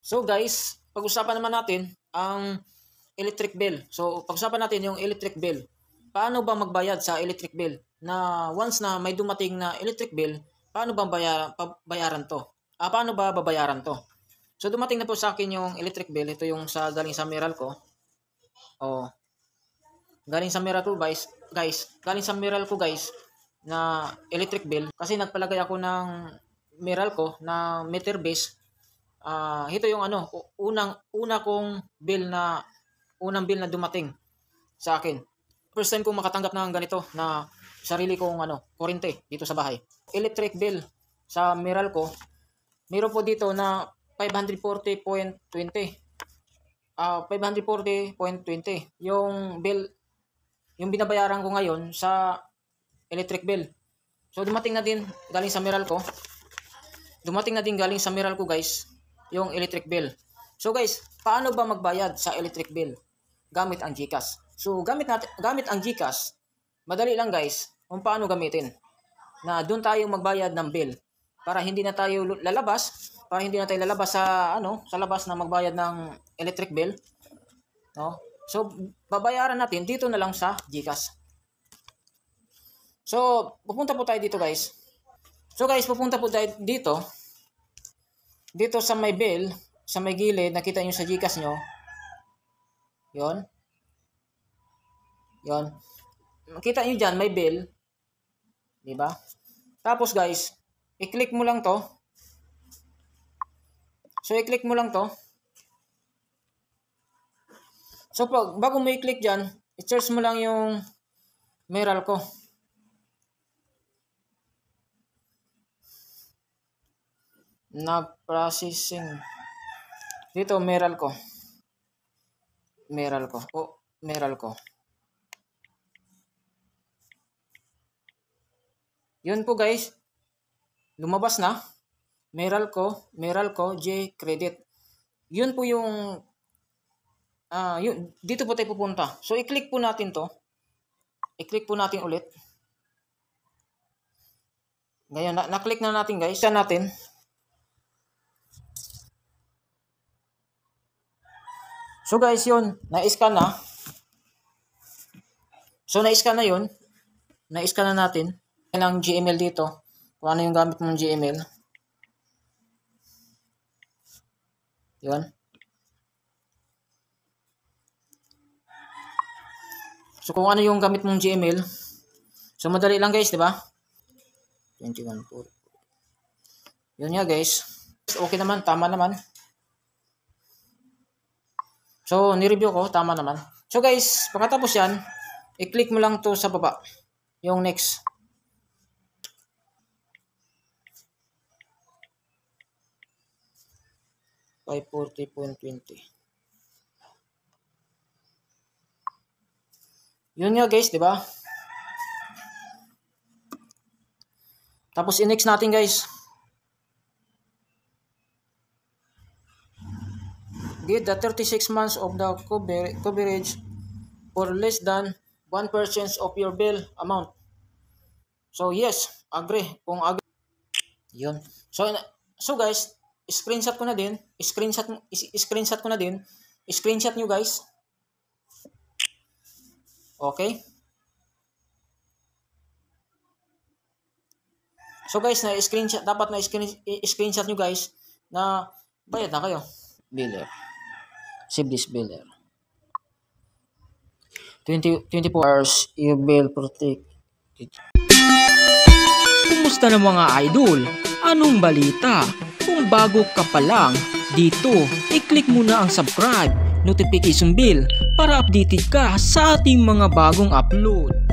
So guys, pag-usapan naman natin ang electric bill. So pag-usapan natin yung electric bill. Paano ba magbayad sa electric bill? Na once na may dumating na electric bill, paano ba bayaran to? Paano ba babayaran to? So dumating na po sa akin yung electric bill. Ito yung galing sa Meralco. Oh. Galing sa Meralco guys. Galing sa Meralco guys na electric bill kasi nagpalagay ako ng Meralco na meter base. Ito yung unang bill na dumating sa akin. First time kong makatanggap ng ganito na sarili kong kuryente dito sa bahay. Electric bill sa Meralco. Meron po dito na 540.20. 540.20 yung bill, yung binabayaran ko ngayon sa electric bill. So dumating na din galing sa Meralco. Guys, yung electric bill. So guys, paano ba magbayad sa electric bill? Gamit ang GCash. So gamit ang GCash. Madali lang guys kung paano gamitin. Na doon tayo magbayad ng bill para hindi na tayo lalabas, sa labas na magbayad ng electric bill. No? So babayaran natin dito na lang sa GCash. So pupunta po tayo dito guys. So guys, pupunta po tayo dito sa may bill, sa may gilid, nakita nyo sa GCash nyo. Yon. Makita nyo dyan, may bill. Diba? Tapos guys, i-click mo lang to. So, i-click mo lang to. So, bago mo i-click dyan, i-search mo lang yung Meralco. Processing. Dito, Meralco. Yun po guys. Lumabas na. Meralco J Credit. Yun po yung dito po tayo pupunta. So i-click po natin to. I-click po natin ulit. Ngayon, na-click na natin guys. Isa natin. So guys, yun, na-scan na. So na-scan na yun. Na-scan na natin. Ang GML dito. Kung ano yung gamit mong GML. Yun. So kung ano yung gamit mong GML. So madali lang guys, di ba? 21.4. Yun nga guys. Okay naman, tama naman. So ni-review ko, tama naman. So guys, pagkatapos yan, i-click mo lang to sa baba. Yung next. $540.20. Yun nga guys, di ba? Tapos i-next natin guys. Get the 36 months of the coverage for less than 1% of your bill amount. So yes, agree. Kung agree. Yun. So guys, screenshot ko na din. Screenshot nyo guys. Okay. So guys, dapat na screenshot nyo guys na bayad na kayo. Biller. Save this biller. 24 hours your bill protected. Kumusta na mga idol? Anong balita? Kung bago ka pa lang, dito, i-click mo na ang subscribe, notification bell para updated ka sa ating mga bagong upload.